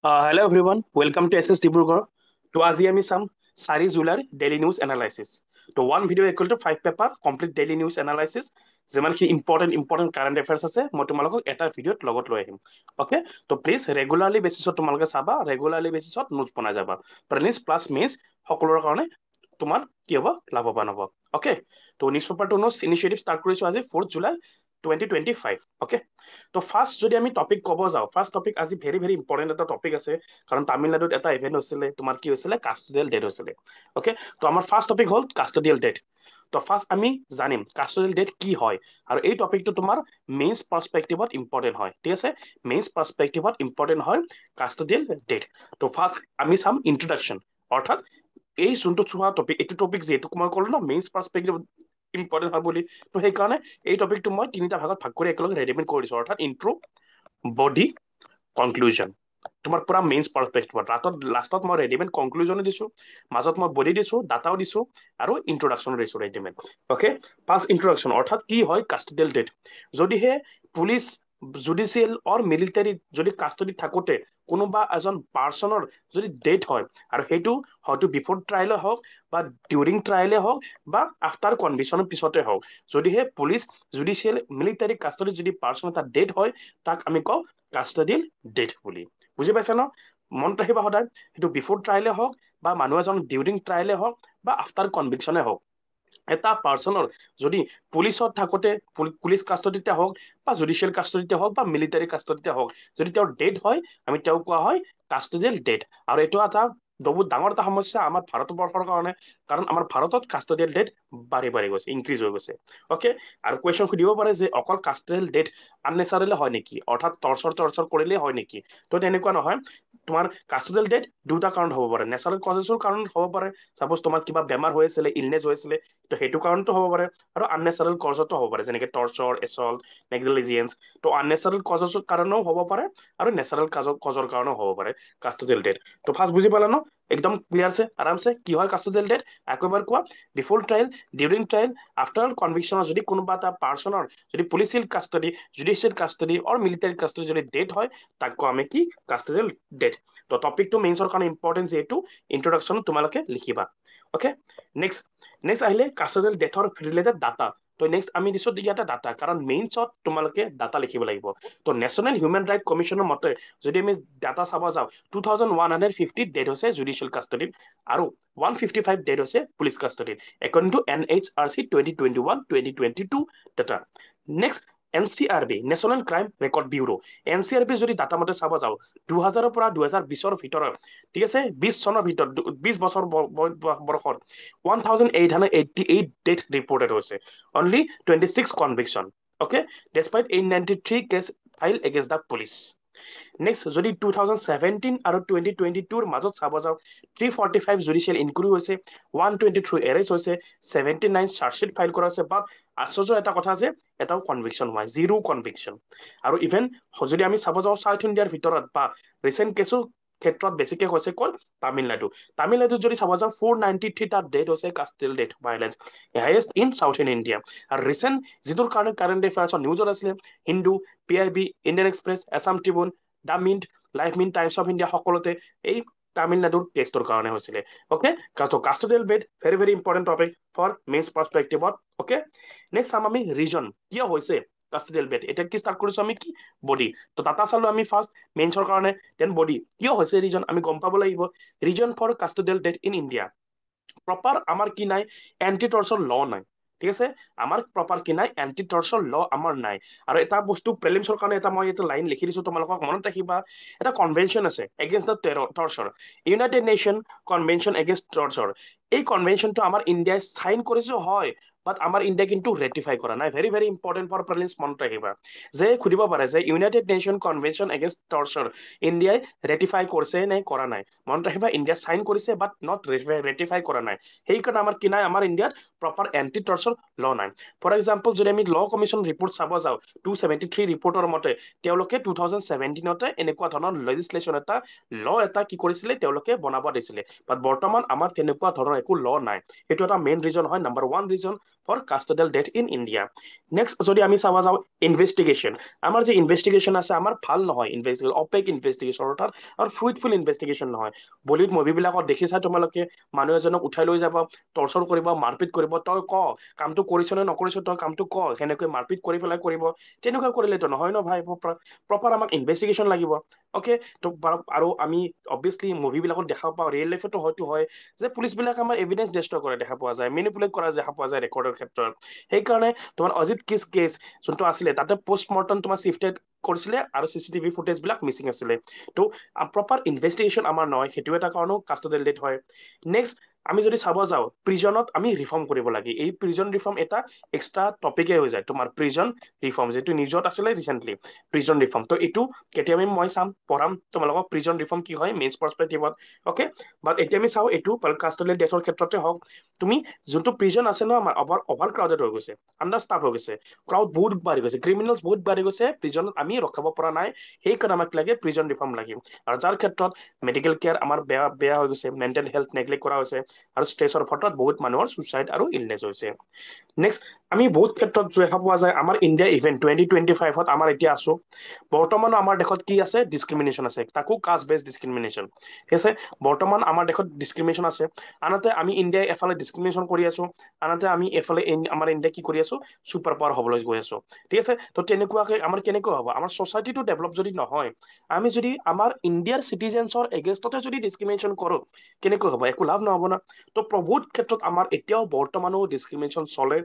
Hello everyone, welcome to SS Dibrugarh. To আজি আমি চাম 4 জুলাইৰ ডেইলি নিউজ এনালাইচিছ। তো one video' equal to 5 paper complete daily news analysis. যিমানখিনি important current affairs আছে মই তোমালোকক এটা ভিডিঅ'ত লগত লৈ আহিম। অ'কে, তো প্লিজ ৰেগুলাৰলি বেচিছত তোমালোকে চাবা, ৰেগুলাৰলি বেচিছত নোটছ বনাই যাবা। প্ৰিলিমছ প্লাছ মেইনছ সকলোৰে কাৰণে তোমাৰ কি হ'ব, লাভৱান হ'ব। অ'কে, তো নিউজ পেপাৰটো নোটছ ইনিচিয়েটিভ ষ্টাৰ্ট কৰিছোঁ আজি 4 জুলাই 2025। অ'কে, তো ফাৰ্ষ্ট যদি আমি টপিক ক'ব যাওঁ, ফাৰ্ষ্ট টপিক আজি ভেৰি ইম্পৰ্টেণ্ট এটা টপিক আছে, কাৰণ তামিলনাডুত এটা ইভেন্ট হৈছিলে, তোমাৰ কি হৈছিলে, কাষ্টডিয়েল ডেথ হৈছিলে। অ'কে, তো আমাৰ ফাৰ্ষ্ট টপিক হ'ল কাষ্টডিয়েল ডেথ। তো ফাৰ্ষ্ট আমি জানিম কাষ্টডিয়েল ডেথ কি হয়, আৰু এই টপিকটো তোমাৰ মেইনছ পাৰ্সপেক্টিভত ইম্পৰ্টেণ্ট হয়। ঠিক আছে, মেইনছ পাৰ্সপেক্টিভত ইম্পৰ্টেণ্ট হয় কাষ্টডিয়েল ডেথ। তো ফাৰ্ষ্ট আমি চাম ইন্ট্ৰডাকশ্যন, অৰ্থাৎ এই যোনটো চোৱা টপিক, এইটো টপিক যিহেতু মই ক'লো ন মেইনছ পাৰ্সপেক্টিভ ইম্পৰ্টেণ্ট হয় বুলি, তো সেইকাৰণে এই টপিকটো মই তিনিটা ভাগত ভাগ কৰি একেলগে ৰেডিমেড কৰি দিছো, অৰ্থাৎ ইন্ট্ৰ, বডি, কনক্লুজন। তোমাৰ পুৰা মেইনছ পাৰ্সপেক্টিভত লাষ্টত মই ৰেডিমেড কনক্লুজনো দিছো, মাজত মই বডি দিছো, ডাটাও দিছো, আৰু ইন্ট্ৰডাকশ্যনো দিছো ৰেডিমেড। অ'কে, ফাৰ্ষ্ট ইন্ট্ৰডাকশ্যন, অৰ্থাৎ কি হয় কাষ্টডিয়েল ডেথ। যদিহে পুলিচ, জুডিচিয়েল অৰ মিলিটাৰী যদি কাষ্টডিত থাকোতে কোনোবা এজন পাৰ্চনৰ যদি ডেথ হয়, আৰু সেইটো হয়তো বিফৰ ট্ৰায়েলে হওক বা ডিউৰিং ট্ৰায়েলে হওক বা আফটাৰ কনভিকশ্যনৰ পিছতে হওক, যদিহে পুলিচ, জুডিচিয়েল, মিলিটাৰী কাষ্টডিত যদি পাৰ্চন এটা ডেথ হয়, তাক আমি কওঁ কাষ্টডিয়েল ডেথ বুলি। বুজি পাইছা ন? মনত ৰাখিবা সদায়, সেইটো বিফৰ ট্ৰায়েলে হওক বা মানুহ এজন ডিউৰিং ট্ৰায়েলে হওক বা আফটাৰ কনভিকশ্যনে হওক, এটা পাৰ্চনৰ যদি পুলিচত থাকোতে, পুলিচ কাষ্টডিতে হওক বা জুডিচিয়েল কাষ্টডিতে হওক বা মিলিটাৰী কাষ্টডিতে হওক, যদি তেওঁৰ ডেথ হয়, আমি তেওঁক কোৱা হয় কাষ্টডিয়েল ডেথ। আৰু এইটো এটা বহুত ডাঙৰ এটা সমস্যা আমাৰ ভাৰতবৰ্ষৰ কাৰণে, কাৰণ আমাৰ ভাৰতত কাষ্টডিয়েল ডেথ বাঢ়ি গৈছে, ইনক্ৰিজ হৈ গৈছে। অ'কে, আৰু কুৱেশ্যন সুধিব পাৰে যে অকল কাষ্টডিয়েল ডেথ আননেচাৰেলি হয় নেকি, অৰ্থাৎ টৰ্চাৰ কৰিলেই হয় নেকি? তো তেনেকুৱা নহয়। তোমাৰ কাষ্টডিয়েল ডেথ দুটা কাৰণত হ'ব পাৰে, নেচাৰেল কজেছৰ কাৰণত হ'ব পাৰে, চাপোজ তোমাৰ কিবা বেমাৰ হৈ আছিলে, ইলনেছ হৈ আছিলে, তো সেইটো কাৰণতো হ'ব পাৰে, আৰু আননেচাৰেল কজতো হ'ব পাৰে, যেনেকে টৰ্চাৰ, এছল্ট, নেগলিজেন্স। তো আননেচাৰেল কজৰ কাৰণেও হ'ব পাৰে আৰু নেচাৰেল কজৰ কাৰণেও হ'ব পাৰে কাষ্টডিয়েল ডেথ। তো ফাৰ্ষ্ট বুজি পালা ন? একদম ক্লিয়াৰছে, আৰামছে কি হয় কাষ্টডিয়েল ডেথ, আকৌ এবাৰ কোৱা। Before trial, during trial, after কনভিকশ্যনৰ যদি কোনোবা এটা পাৰ্চনৰ যদি পুলিচিয়েল custody, judicial custody or military custody যদি ডেথ হয়, তাক কওঁ আমি কি, কাষ্টডিয়েল ডেথ। তো টপিকটো মেইনছৰ কাৰণে ইম্পৰ্টেণ্ট, যিহেতু ইন্ট্ৰডাকশ্যনত তোমালোকে লিখিবা। অ'কে, নেক্সট আহিলে কাষ্টডিয়েল ডেথৰ ৰিলেটেড ডাটা। তো নেক্সট আমি দিছো ইয়াতে ডাটা, কাৰণ মেইনছত তোমালোকে ডাটা লিখিব লাগিব। তো নেশ্যনেল হিউমেন ৰাইট কমিশ্যনৰ মতে যদি আমি ডাটা চাব যাওঁ, 2150 ডেথ হৈছে জুডিচিয়েল কাষ্টডিত, আৰু 155 ডেথ হৈছে পুলিচ কাষ্টডিত, according to NHRC 2021-2022 data. Next NCRB, national crime record bureau. NCRB যদি ডাটা মতে চাব যাওঁ, 2000ৰ পৰা 2020ৰ ভিতৰত, ঠিক আছে, 20 চনৰ ভিতৰত, 20 বছৰ বৰ্ষত 1888 ডেথ ৰিপৰ্টেড হৈছে, only 26 conviction. Okay, despite 893 case file against the police. Next যদি 2017 আৰু 2022ৰ মাজত চাব যাওঁ, 345 জুডিচিয়েল ইনকুৱাৰী হৈছে, 123 এৰেষ্ট হৈছে, 79 চাৰ্জশ্বিট ফাইল কৰা হৈছে, বাট আশ্চৰ্য এটা কথা যে এটাও কনভিকশ্যন হোৱা, জিৰ' কনভিকশ্যন। আৰু ইভেন যদি আমি চাব যাওঁ চাউথ ইণ্ডিয়াৰ ভিতৰত বা ৰিচেণ্ট কেছৰ ক্ষেত্ৰত বেছিকে হৈছে ক'ত, তামিলনাডুত যদি চাব যাওঁ 493 তাত ডেথ হৈছে custodial death violence, highest in South India. আৰু ৰিচেণ্ট যিটোৰ কাৰণে কাৰেণ্ট এফেয়াৰ্ছৰ নিউজত আছিলে, Hindu, PIB, Indian Express, Assam Tribune, the Mint, live Mint, Times of India, সকলোতে এই তামিলনাডুৰ কেছটোৰ কাৰণে হৈছিলে। Okay, custodial death very important topic for mains পাৰ্সপেক্টিভত। অ'কে, নেক্সট চাম আমি ৰিজন, কিয় হৈছে কাষ্টডিয়েল ডেথ। এতিয়া কি ষ্টাৰ্ট কৰিছো আমি, কি বডি। তো ডাটা চালো আমি ফাৰ্ষ্ট মেইনছৰ কাৰণে, দেন বডি, কিয় হৈছে ৰিজন আমি গম পাব লাগিব। Reason for custodial death in India, proper আমাৰ কি নাই, এন্টি টৰ্চাৰ ল নাই। ঠিক আছে, আমাৰ প্ৰপাৰ কি নাই, এন্টি টৰ্চাৰ ল আমাৰ নাই। আৰু এটা বস্তু প্ৰিলিমছৰ কাৰণে এটা মই এটা লাইন লিখি দিছো, তোমালোকক মনত ৰাখিবা। এটা কনভেনশ্যন আছে against the torture, United nation convention against torture. এই কনভেনশ্যনটো আমাৰ ইণ্ডিয়াই চাইন কৰিছো হয়, বাট আমাৰ ইণ্ডিয়া কিন্তু ৰেটিফাই কৰা নাই। ভেৰি ইম্পৰ্টেণ্ট ফৰ প্ৰিলিমছ, মনত ৰাখিবা। যে সুধিব পাৰে যে United nation convention against torture ইণ্ডিয়াই ৰেটিফাই কৰিছে নে কৰা নাই, মনত ৰাখিবা ইণ্ডিয়া চাইন কৰিছে বাট নট ৰেটিফাই কৰা নাই। সেইকাৰণে আমাৰ কি নাই, আমাৰ ইণ্ডিয়াত প্ৰপাৰ এন্টি টৰ্চাৰ ল নাই। ফৰ এক্সাম্পল যদি আমি ল কমিশ্যন ৰিপৰ্ট চাব যাওঁ, 273 ৰিপৰ্টৰ মতে তেওঁলোকে 2017তে এনেকুৱা ধৰণৰ লেজিছলেশ্যন এটা, ল এটা কি কৰিছিলে, তেওঁলোকে বনাব দিছিলে। বাট বৰ্তমান আমাৰ তেনেকুৱা ধৰণৰ একো ল নাই। এইটো এটা মেইন ৰিজন হয়, number 1 reason for custodial death in India. Next, যদি আমি চাব যাওঁ ইনভেষ্টিগেশ্যন, আমাৰ যে ইনভেষ্টিগেশ্যন আছে আমাৰ ভাল নহয়, ইনভেষ্টিগেশ্যন অপেক ইনভেষ্টিগেশ্যন অৰ্থাৎ আমাৰ ফ্ৰুইটফুল ইনভেষ্টিগেশ্যন নহয়। বলিউড মুভিবিলাকত দেখিছা তোমালোকে মানুহ এজনক উঠাই লৈ যাব, টৰ্চাৰ কৰিব, মাৰপিট কৰিব, তই ক কামটো কৰিছ নে নকৰিছ, তই কামটো ক, সেনেকৈ মাৰপিট কৰি পেলাই কৰিব, তেনেকুৱা কৰিলেতো নহয় ন ভাই, প্ৰপাৰ আমাক ইনভেষ্টিগেশ্যন লাগিব। অ'কে, তো আৰু আমি অবভিয়াছলি মুভিবিলাকত দেখা পাওঁ, ৰিয়েল লাইফতো হয়তো হয় যে পুলিচবিলাক আমাৰ এভিডেন্স ডেষ্ট্ৰয় কৰা দেখা পোৱা যায়, মেনিপুলেট কৰা দেখা পোৱা যায় ৰেকৰ্ডৰ ক্ষেত্ৰত। সেইকাৰণে তোমাৰ অজিত কেছ যোনটো আছিলে তাতে পষ্টমৰ্টম তোমাৰ চিফটেড কৰিছিলে আৰু চিচিটিভি ফুটেজবিলাক মিচিং আছিলে। তো প্ৰপাৰ ইনভেষ্টিগেশ্যন আমাৰ নহয়, সেইটো এটা কাৰণো কাষ্টডিয়েল ডেথ হয়। নেক্সট, আমি যদি চাব যাওঁ প্ৰিজনত আমি ৰিফৰ্ম কৰিব লাগে। এই প্ৰিজন ৰিফৰ্ম এটা এক্সট্ৰা টপিকে হৈ যায়, তোমাৰ প্ৰিজন ৰিফৰ্ম যিটো নিউজত আছিলে ৰিচেণ্টলি, প্ৰিজন ৰিফৰ্ম। তো এইটো কেতিয়াবা মই পঢ়াম তোমালোকক প্ৰিজন ৰিফৰ্ম কি হয় মেইনছ পাৰ্সপেক্টিভত। অ'কে, বাট এতিয়া আমি চাওঁ এইটো কাষ্টডিয়েল ডেথৰ ক্ষেত্ৰতে হওক, তুমি যোনটো প্ৰিজন আছে ন আমাৰ অভাৰ ক্ৰাউডেড হৈ গৈছে, আণ্ডাৰ ষ্টাফ হৈ গৈছে, ক্ৰাউড বহুত বাঢ়ি গৈছে, ক্ৰিমিনেলছ বহুত বাঢ়ি গৈছে, প্ৰিজনত আমি ৰখাব পৰা নাই, সেইকাৰণে আমাক লাগে প্ৰিজন ৰিফৰ্ম লাগিব। আৰু যাৰ ক্ষেত্ৰত মেডিকেল কেয়াৰ আমাৰ বেয়া হৈ গৈছে, মেণ্টেল হেল্থ নেগলেক্ট কৰা হৈছে, আৰু ষ্ট্ৰেছৰ ফলত বহুত মানুহৰ ছুইচাইড আৰু ইলনেছ হৈছে। নেক্সট, আমি বহুত ক্ষেত্ৰত দেখা পোৱা যায় আমাৰ ইণ্ডিয়া ইভেন্ট 2025ত আমাৰ এতিয়া আছো, বৰ্তমান আমাৰ দেশত কি আছে ডিছক্ৰিমিনেশ্যন আছে, তাকো কাষ্ট বেছড ডিছক্ৰিমিনেশ্যন। ঠিক আছে, বৰ্তমান আমাৰ দেশত ডিছক্ৰিমিনেশ্যন আছে, আনহাতে আমি ইণ্ডিয়াই এফালে ডিছক্ৰিমিনেশ্যন কৰি আছো, আনহাতে আমি এফালে আমাৰ ইণ্ডিয়া কি কৰি আছো ছুপাৰ পাৱাৰ হবলৈ গৈ আছো। ঠিক আছে, তো তেনেকুৱাকে আমাৰ কেনেকৈ হ'ব, আমাৰ ছচাইটিটো ডেভেলপ যদি নহয়, আমি যদি আমাৰ ইণ্ডিয়াৰ চিটিজেনছৰ এগেইনষ্টতে যদি ডিছক্ৰিমিনেশ্যন কৰো, কেনেকৈ হ'ব, একো লাভ নহ'ব না। তো বহুত ক্ষেত্ৰত আমাৰ এতিয়াও বৰ্তমানো ডিছক্ৰিমিনেশ্যন চলে।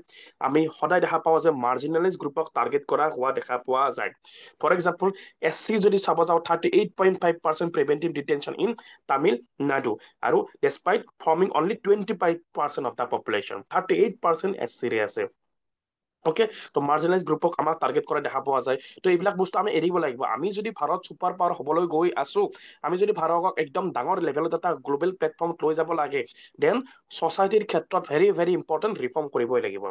আমি সদায় দেখা পাওঁ যে মাৰ্জিনেলাইজ গ্ৰুপক টাৰ্গেট কৰা হোৱা দেখা পোৱা যায়। ফৰ এক্সাম্পল, SC যদি চাব যাওঁ 38.5% প্ৰিভেন্টিভ ডিটেনশ্যন ইন তামিলনাডু, আৰু despite forming only 25% of the population, 38% SC ৰে আছে। অ'কে, তো মাৰ্জিনেলাইজ গ্ৰুপক আমাক টাৰ্গেট কৰা দেখা পোৱা যায়। তো এইবিলাক বস্তু আমি এৰিব লাগিব। আমি যদি ভাৰত ছুপাৰ পাৱাৰ হবলৈ গৈ আছো, আমি যদি ভাৰতক একদম ডাঙৰ লেভেলত এটা গ্লোবেল প্লেটফৰ্মত লৈ যাব লাগে, দেন ছচাইটিৰ ক্ষেত্ৰত ভেৰি ভেৰি ইম্পৰ্টেণ্ট ৰিফৰ্ম কৰিবই লাগিব।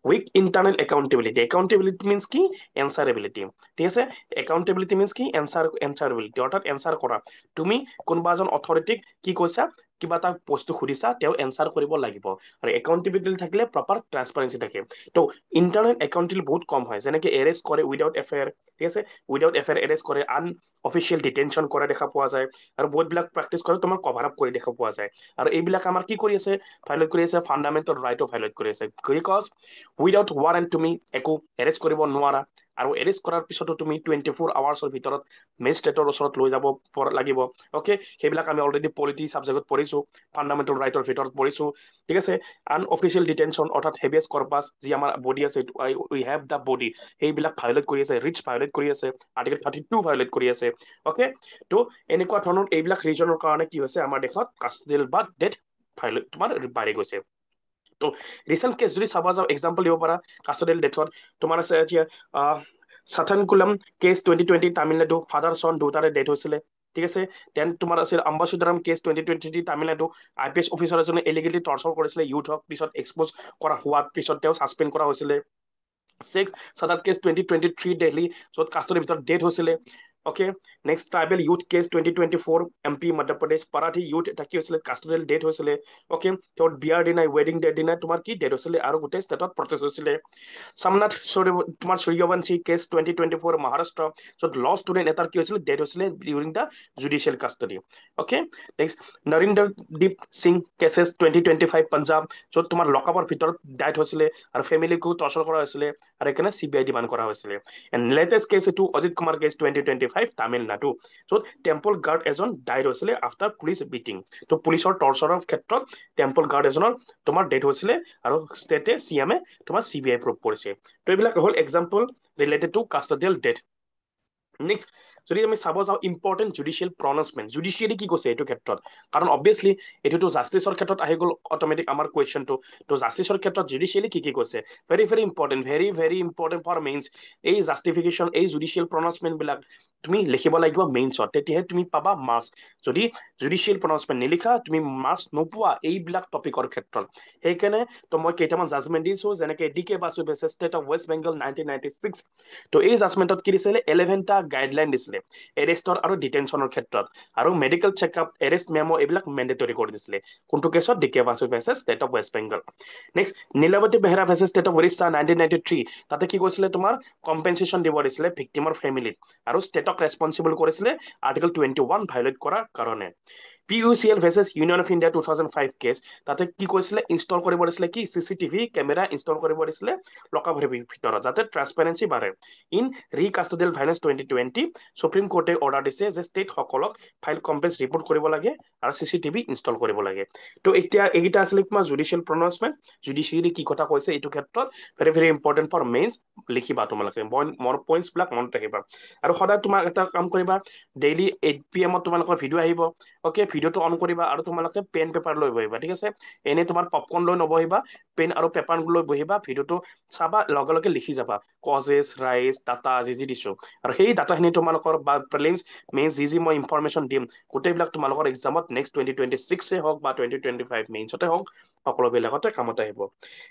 Weak internal accountability, accountability means কি এনচাৰেবিলিটি। ঠিক আছে, একাউণ্টেবিলিটি মিনছ কি এনচাৰেবিলিটি, অৰ্থাৎ এনচাৰ কৰা। তুমি কোনোবা এজন অথৰিটিক কি কৈছা, কিবা এটা বস্তু সুধিছা, তেওঁ এনচাৰ কৰিব লাগিব। আৰু একাউণ্টেবিলিটি থাকিলে প্ৰপাৰ ট্ৰান্সপাৰেঞ্চি থাকে। তো ইণ্টাৰনেল একাউণ্টেবিলিটি বহুত কম হয়, যেনেকে এৰেষ্ট কৰে উইদাউট এফআইআৰ। ঠিক আছে, উইদাউট এফআইআৰ এৰেষ্ট কৰে, অফিচিয়েল ডিটেনশ্যন কৰা দেখা পোৱা যায়, আৰু বহুতবিলাক প্ৰেক্টিছ কৰে তোমাৰ কভাৰ আপ কৰি দেখা পোৱা যায়। আৰু এইবিলাক আমাৰ কি কৰি আছে, ভাইলেট কৰি আছে, ফাণ্ডামেণ্টেল ৰাইটও ভাইলেট কৰি আছে। বিকজ উইদাউট ৱাৰেণ্ট তুমি একো এৰেষ্ট কৰিব নোৱাৰা, আৰু এৰেষ্ট কৰাৰ পিছতো তুমি 24 আৱাৰ্ছৰ ভিতৰত মেজিষ্ট্ৰেটৰ ওচৰত লৈ যাব লাগিব। অ'কে, সেইবিলাক আমি অলৰেডি পলিটি ছাবজেক্টত পঢ়িছো, ফাণ্ডামেণ্টেল ৰাইটৰ ভিতৰত পঢ়িছো। ঠিক আছে, আনঅফিচিয়েল ডিটেনশ্যন অৰ্থাৎ হেবিয়াছ কৰ্পাছ, যি আমাৰ বডি আছে, উই হেভ দ্য বডি, সেইবিলাক ভাইলেট কৰি আছে, ৰিটছ ভাইলেট কৰি আছে, আৰ্টিকেল 32 ভাইলেট কৰি আছে। অ'কে, তো এনেকুৱা ধৰণৰ এইবিলাক ৰিজনৰ কাৰণে কি হৈছে আমাৰ দেশত কাষ্টডিয়েল বা ডেথ ভাইলেট তোমাৰ বাঢ়ি গৈছে। তো ৰিচেণ্ট কেছ যদি চাব যাওঁ, এক্সাম্পল দিব পাৰা কাষ্টডিয়েল ডেথত, তোমাৰ আছে এতিয়া সাথানকুলম কেছ 2020 তামিলনাডু, ফাদাৰ চন দুটাৰে ডেথ হৈছিলে। ঠিক আছে, দেন তোমাৰ আছিল আম্বাসুদাৰাম কেছ 2023 তামিলনাডু, IPS অফিচাৰ এজনে এলিগেলি টৰ্চাৰ কৰিছিলে ইউথক, পিছত এক্সপ'জ কৰা হোৱাৰ পিছত তেওঁ ছাছপেণ্ড কৰা হৈছিলে। 6 সাদাত কেছ 2023 দিল্লী, য'ত কাষ্টডিৰ ভিতৰত ডেথ হৈছিলে। Okay, next tribal youth case 2024 MP Madhya Pradesh, পাৰাঠী ইউথ এটা কি হৈছিলে কাষ্টডিয়েল ডেথ হৈছিলে। অ'কে, তেওঁৰ বিয়াৰ দিনাই ৱেডিং ডেৰ দিনাই তোমাৰ কি ডেথ হৈছিলে, আৰু গোটেই ষ্টেটত প্ৰটেষ্ট হৈছিলে। সোমনাথ তোমাৰ সূৰ্যবংশী কেছ 2024 মহাৰাষ্ট্ৰ, য'ত ল ষ্টুডেণ্ট এটাৰ কি হৈছিলে ডেথ হৈছিলে during the judicial custody. Okay, next Narinderdeep Singh cases 2025 Punjab, য'ত তোমাৰ লকআপৰ ভিতৰত ডেথ হৈছিলে, আৰু ফেমিলিকো টৰ্চাৰ কৰা হৈছিলে, আৰু সেইকাৰণে CBI ডিমাণ্ড কৰা হৈছিলে। এণ্ড লেটেষ্ট কেছ এইটো অজিত কুমাৰ কেছ 2025 তামিলনাডু, য'ত টেম্পল গাৰ্ড এজন ডাইড হৈছিলে আফটাৰ পুলিচ বিটিং। তো পুলিচৰ টৰ্চাৰৰ ক্ষেত্ৰত টেম্পল গাৰ্ড এজনৰ তোমাৰ ডেথ হৈছিলে, আৰু ষ্টেটে CM তোমাৰ CBI প্ৰুভ কৰিছে। তো এইবিলাক হ'ল example related to custodial death. Next, যদি আমি চাব যাওঁ ইম্পৰ্টেণ্ট জুডিচিয়েল প্ৰনাউন্সমেণ্ট, জুডিচিয়াৰী কি কৈছে এইটো ক্ষেত্ৰত, কাৰণ অবভিয়াছলি এইটোতো জাষ্টিছৰ ক্ষেত্ৰত আহি গ'ল অট'মেটিক আমাৰ কুৱেশ্যনটো। তো জাষ্টিছৰ ক্ষেত্ৰত জুডিচিয়াৰী কি কৈছে, very very important, very very important for mains. এই জাষ্টিফিকেশ্যন, এই জুডিচিয়েল প্ৰনাউন্সমেণ্ট বিলাক তুমি লিখিব লাগিব মেইনছত, তেতিয়াহে তুমি পাবা মাৰ্কস। যদি জুডিচিয়েল প্ৰনাউন্সমেন্ট নিলিখা তুমি মাৰ্কস নোপোৱা এইবিলাক টপিকৰ ক্ষেত্ৰত। সেইকাৰণে তো মই কেইটামান জাজমেন্ট দিছো, যেনেকে DK Basu versus state of west Bengal 1996। তো এই জাজমেন্টত কি দিছিলে 11টা গাইডলাইন দিছিলে এৰেষ্টৰ আৰু ডিটেনশ্যনৰ ক্ষেত্ৰত, আৰু মেডিকেল চেকআপ, এৰেষ্ট মেমো এইবিলাক মেণ্ডেটৰী কৰি দিছিলে। কোনটো কেছত? DK Basu versus state of west Bengal. Next Nilabati Behera versus state of Orissa 1993। তাতে কি কৈছিলে তোমাৰ কম্পেনচেশ্যন দিব দিছিলে ভিক্টিমৰ ফেমিলিত, আৰু ষ্টেটক ৰেছপন্সিবল কৰিছিলে আৰ্টিকল 21 ভায়োলেট কৰাৰ কাৰণে। PUCL versus union of India 2005 case, তাতে কি কৈছিলে ইনষ্টল কৰিব দিছিলে কি CCTV কেমেৰা ইনষ্টল কৰিব দিছিলে লকাপৰ ভিতৰত, যাতে ট্ৰান্সপাৰেন্সি বাঢ়ে। ইন ৰিকাষ্টডিয়েল ভাইলেন্স 2020 সুপ্ৰিম কোৰ্টে অৰ্ডাৰ দিছে যে ষ্টেট সকলক ফাইল কমপ্লেক্স ৰিপৰ্ট কৰিব লাগে আৰু CCTV ইনষ্টল কৰিব লাগে। তো এতিয়া এইকেইটা আছিলে তোমাৰ জুডিচিয়েল প্ৰনাউন্সমেন্ট, জুডিচিয়াৰী কি কথা কৈছে এইটো ক্ষেত্ৰত। Very very important for mains, লিখিবা তোমালোকে, মোৰ পইণ্টছ বিলাক মনত ৰাখিবা। আৰু সদায় তোমাৰ এটা কাম কৰিবা, ডেইলি 8 PM তোমালোকৰ ভিডিঅ' আহিব। অকে, ভিডিঅ'টো অন কৰিবা আৰু তোমালোকে পেন পেপাৰ লৈ বহিবা, ঠিক আছে? এনে তোমাৰ পপকৰ্ন লৈ নবহিবা, পেন আৰু পেপাৰ লৈ বহিবা, ভিডিঅ'টো চাবা, লগে লগে লিখি যাবা কজেছ, ৰাইজ, ডাটা যি যি দিছো। আৰু সেই ডাটাখিনি তোমালোকৰ বা প্ৰিলিমছ মেইনছ যি মই ইনফৰমেশ্যন দিম গোটেইবিলাক তোমালোকৰ এক্সামত নেক্সট 2026 হওক বা 2025 মেইনছতে হওক সকলোবিলাকতে কামত আহিব।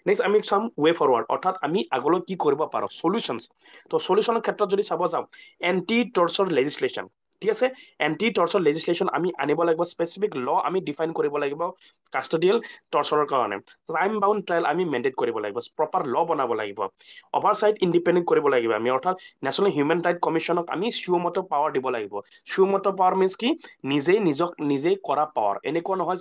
নেক্সট আমি চাম ৱে ফৰৱাৰ্ড, অৰ্থাৎ আমি আগলৈ কি কৰিব পাৰোঁ, সলিউশনছ। তো সলিউশনৰ ক্ষেত্ৰত যদি চাব যাওঁ, এন্টি টৰ্চৰ লেজিসলেশ্যন, ঠিক আছে? এন্টি টৰ্চৰ লেজিসলেশ্যন আমি আনিব লাগিব, স্পেচিফিক ল আমি ডিফাইন কৰিব লাগিব কাষ্টডিয়েল টৰ্চৰৰ কাৰণে। টাইম বাউণ্ড ট্ৰায়েল আমি মেণ্ডেট কৰিব লাগিব, প্ৰপাৰ ল বনাব লাগিব, অভাৰচাইট ইণ্ডিপেণ্ডেণ্ট কৰিব লাগিব আমি, অৰ্থাৎ নেশ্যনেল হিউমেন ৰাইট কমিশ্যনক আমি সুমতো পাৱাৰ দিব লাগিব। সুমতো পাৱাৰ মিনছ কি? নিজেই কৰা পাৱাৰ। এনেকুৱা নহয়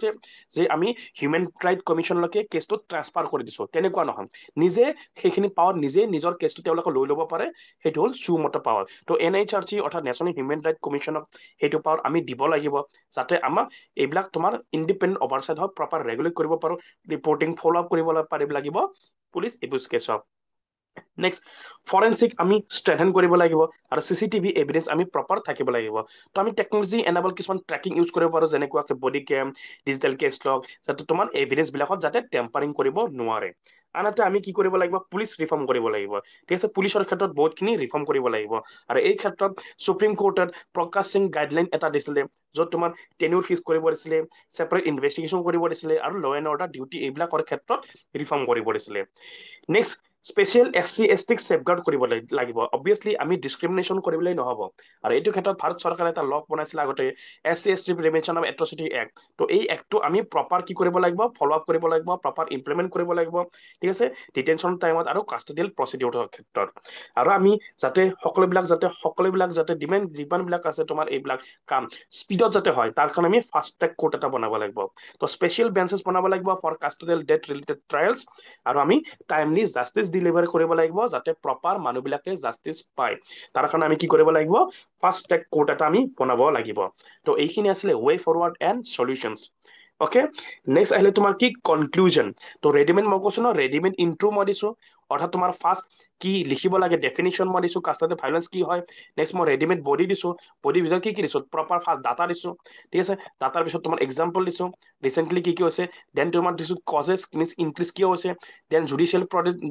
যে আমি হিউমেন ৰাইট কমিশ্যনলৈকে কেছটো ট্ৰান্সফাৰ কৰি দিছো, তেনেকুৱা নহয়। নিজে সেইখিনি পাৱাৰ নিজে নিজৰ কেছটো তেওঁলোকে লৈ ল'ব পাৰে, সেইটো হ'ল সুমতো পাৱাৰ। তো NHRC অৰ্থাৎ নেশ্যনেল হিউমেন ৰাইট কমিশ্যনক সেইটো পাৱাৰ আমি দিব লাগিব, যাতে আমাক এইবিলাক তোমাৰ ইণ্ডিপেণ্ডেণ্ট অভাৰচাইট হওক, প্ৰপাৰ ৰেগুলেট কৰিব পাৰো, ৰিপৰ্টিং ফলো আপ কৰিব পাৰিব লাগিব পুলিচ এবিউজ কেছক। নেক্সট ফৰেনচিক আমি ষ্ট্ৰেংথেন কৰিব লাগিব, আৰু CCTV এভিডেন্স আমি প্ৰপাৰ থাকিব লাগিব। তো আমি টেকনলজি এনাবল কিছুমান ট্ৰেকিং ইউজ কৰিব পাৰো, যেনেকুৱা বডি কেম, ডিজিটেল কেছ লগ, যাতে তোমাৰ এভিডেন্স বিলাকত যাতে টেম্পাৰিং কৰিব নোৱাৰে। আনহাতে আমি কি কৰিব লাগিব, পুলিচ ৰিফৰ্ম কৰিব লাগিব, ঠিক আছে? পুলিচৰ ক্ষেত্ৰত বহুতখিনি ৰিফৰ্ম কৰিব লাগিব। আৰু এই ক্ষেত্ৰত সুপ্ৰিম কোৰ্টত প্ৰকাশ সিং গাইডলাইন এটা দিছিলে, য'ত তোমাৰ টেনিউৰ ফিক্স কৰিব দিছিলে, ছেপাৰেট ইনভেষ্টিগেশ্যন কৰিব দিছিলে, আৰু ল এণ্ড অৰ্ডাৰ ডিউটি এইবিলাকৰ ক্ষেত্ৰত ৰিফৰ্ম কৰিব দিছিলে। নেক্সট স্পেচিয়েল SC/STক ছেফগাৰ্ড কৰিব লাগিব। অবভিয়াছলি আমি ডিছক্ৰিমিনেশ্যন কৰিবলৈ নহ'ব, আৰু এইটো ক্ষেত্ৰত ভাৰত চৰকাৰে এটা ল বনাইছিলে আগতে, SC/ST প্ৰিভেনশ্যন অফ এট্ৰচিটি এক্ট। তো এই এক্টটো আমি প্ৰপাৰ কি কৰিব লাগিব, ফলো আপ কৰিব লাগিব, প্ৰপাৰ ইমপ্লিমেণ্ট কৰিব লাগিব, ঠিক আছে? ডিটেনশ্যন টাইমত আৰু কাষ্টডিয়েল প্ৰচিডিউৰৰ ক্ষেত্ৰত। আৰু আমি যাতে সকলোবিলাক যাতে যিমানবিলাক আছে তোমাৰ এইবিলাক কাম স্পীডত যাতে হয়, তাৰ কাৰণে আমি ফাষ্ট ট্ৰেক কোৰ্ট এটা বনাব লাগিব। তো স্পেচিয়েল বেঞ্চেছ বনাব লাগিব for custodial death related trials, আৰু আমি টাইমলি জাষ্টিচ ডিলিভাৰ কৰিব লাগিব, যাতে প্ৰপাৰ মানুহবিলাকে জাষ্টিচ পায়। তাৰ কাৰণে আমি কি কৰিব লাগিব, ফাষ্ট ট্ৰেক কোৰ্ট এটা আমি বনাব লাগিব। তো এইখিনি আছিলে ৱে ফৰৱাৰ্ড এণ্ড সলিউশনছ। অকে, নেক্সট আহিলে তোমাৰ কি কনক্লুজন। তো ৰেডিমেড মই কৈছো ন, ৰেডিমেড ইন্ট্ৰো মই দিছো, অৰ্থাৎ তোমাৰ ফাৰ্ষ্ট কি লিখিব লাগে ডেফিনিশ্যন মই দিছো, কাষ্টডিয়েল ভাইলেন্স কি হয়। নেক্সট মই ৰেডিমেড বডি দিছো, বডি ভিতৰত কি দিছো, প্ৰপাৰ ফাৰ্ষ্ট ডাটা দিছো, ঠিক আছে? ডাটাৰ পিছত তোমাৰ এক্সাম্পল দিছো, ৰিচেণ্টলি কি হৈছে, দেন তোমাৰ দিছো কজেছ মিনছ ইনক্ৰিজ কিয় হৈছে, দেন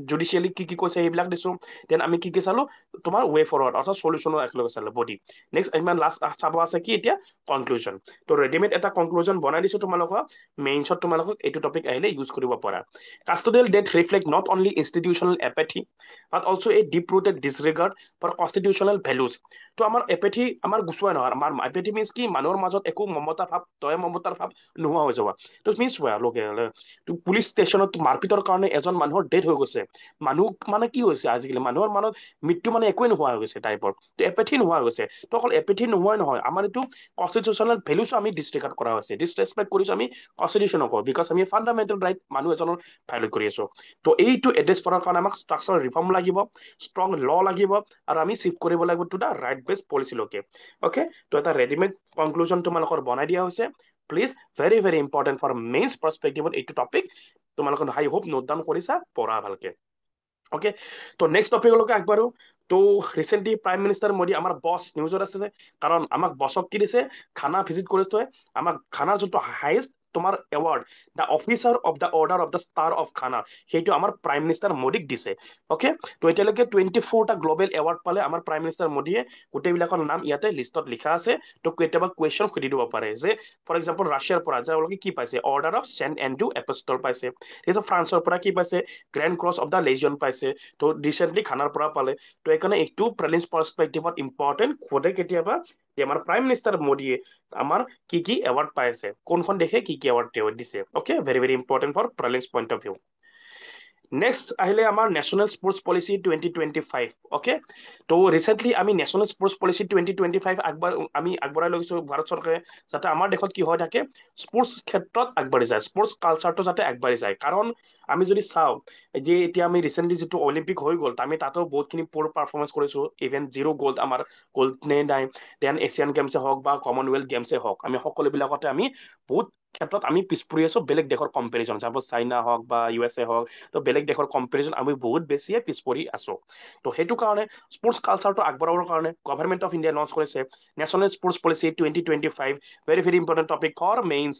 জুডিচিয়েলি কি কৈছে সেইবিলাক দিছো, দেন আমি কি চালো তোমাৰ ৱে ফৰৱাৰ্ড অৰ্থাৎ সলিউশনৰ একেলগে চালো বডি। নেক্সট ইমান লাষ্ট চাব আছে কি এতিয়া কনক্লুজন। তো ৰেডিমেড এটা কনক্লুজন বনাই দিছো তোমালোকক, মেইনছত তোমালোকক এইটো টপিক আহিলে ইউজ কৰিব পাৰা। Custodial death reflect not only institutional apathy but also a deep rooted disregard for constitutional values. তো আমাৰ এপেথি আমাৰ গুচুৱাই নহয়, আমাৰ এপেথি মিনছ কি, মানুহৰ মাজত একো মমতা ভাৱ, দয়া মমতাৰ ভাৱ নোহোৱা হৈ যাব। তো মিনছ পুলিচ ষ্টেচনত মাৰপিটৰ কাৰণে এজন মানুহৰ ডেথ হৈ গৈছে, মানুহ মানে কি হৈছে আজিকালি মানুহৰ মনত মৃত্যু মানে একোৱে নোহোৱা হৈ গৈছে টাইপৰ, তো এপেথি নোহোৱা হৈ গৈছে। তো অকল এপেথি নোহোৱাই নহয়, আমাৰ এইটো কনষ্টিটিউচনেল ভেলুছো আমি ডিছৰেগাৰ্ড কৰা হৈছে, ডিছৰেচপেক্ট কৰিছো আমি কনষ্টিটিউচনক, বিকজ আমি ফাণ্ডামেণ্টেল ৰাইট মানুহ এজনৰ ভাইলেট কৰি আছো। তো এইটো এড্ৰেছ কৰাৰ কাৰণে আমাক ষ্ট্ৰাকচাৰেল ৰিফৰ্ম লাগিব, ষ্ট্ৰং ল লাগিব, আৰু আমি শিফ্ট কৰিব লাগিব টু দা ৰাইট বেস্ট পলিচিলৈকে। অকে, তো এটা ৰেডিমেড কনক্লুজন তোমালোকৰ বনাই দিয়া হৈছে। Please very very important for mains পাৰ্চপেক্টিভত এইটো টপিক তোমালোকে আই হোপ নোট ডাউন কৰিছা, পঢ়া ভালকে। অকে, তো নেক্সট টপিকলৈকে আগবাঢ়ো। তো ৰিচেণ্টলি প্ৰাইম মিনিষ্টাৰ মোদী আমাৰ বছ নিউজত আছে, কাৰণ আমাক বছক কি দিছে, খানা ভিজিট কৰি থৈ আমাক খানাৰ যোনটো হাইয়েষ্ট তোমাৰ award the officer of the order of the star of খানা সেইটো আমাৰ প্ৰাইম মিনিষ্টাৰ মোদীক দিছে অকে তো এতিয়ালৈকে 24টা গ্লোবেল এৱাৰ্ড পালে আমাৰ প্ৰাইম মিনিষ্টাৰ মোদীয়ে গোটেইবিলাকৰ নাম ইয়াতে লিষ্টত লিখা আছে তো কেতিয়াবা কুৱেশ্যন সুধি দিব পাৰে যে ফৰ এক্সাম্পল ৰাছিয়াৰ পৰা তেওঁলোকে কি পাইছে order of scent Andrew apostle পাইছে ঠিক আছে ফ্ৰান্সৰ পৰা কি পাইছে grand cross of the Legion পাইছে তো ৰিচেণ্টলি খানাৰ পৰা পালে তো এইকাৰণে এইটো প্ৰিলিমছ পাৰ্চপেক্টিভত ইম্পৰ্টেণ্ট সোধে কেতিয়াবা যে আমাৰ প্ৰাইম মিনিষ্টাৰ মোদীয়ে আমাৰ কি এৱাৰ্ড পাইছে কোনখন দেশে কি এৱাৰ্ড তেওঁ দিছে okay very very important for prelims point of view next আহিলে আমাৰ নেশ্যনেল স্পৰ্টছ পলিচি 2025 অকে তো ৰিচেণ্টলি আমি নেশ্যনেল স্পৰ্টছ পলিচি 2025 আমি আগবঢ়াই লৈছো ভাৰত চৰকাৰে যাতে আমাৰ দেশত কি হৈ থাকে স্পৰ্টছ ক্ষেত্ৰত আগবাঢ়ি যায় স্পৰ্টছ কালচাৰটো যাতে আগবাঢ়ি যায় কাৰণ আমি যদি চাওঁ যে এতিয়া আমি ৰিচেণ্টলি যিটো অলিম্পিক হৈ গ'ল আমি তাতেও বহুতখিনি প'ৰ পাৰফৰ্মেঞ্চ কৰিছো ইভেন জিৰ' গ'ল্ড আমাৰ গ'ল্ড নে নাই দেন এছিয়ান গেমছে হওক বা কমনৱেলথ গেমছে হওক আমি সকলোবিলাকতে আমি বহুত ক্ষেত্ৰত আমি পিছ পৰি আছো বেলেগ দেশৰ কম্পেৰিজন চাপ'জ চাইনা হওক বা ইউ এছ এ হওক তো বেলেগ দেশৰ কম্পেৰিজন আমি বহুত বেছিয়ে পিছ পৰি আছো তো সেইটো কাৰণে স্পৰ্টছ কালচাৰটো আগবঢ়াবৰ কাৰণে গভৰ্ণমেণ্ট অফ ইণ্ডিয়া লঞ্চ কৰিছে national sports policy 2025 very very important topic for mains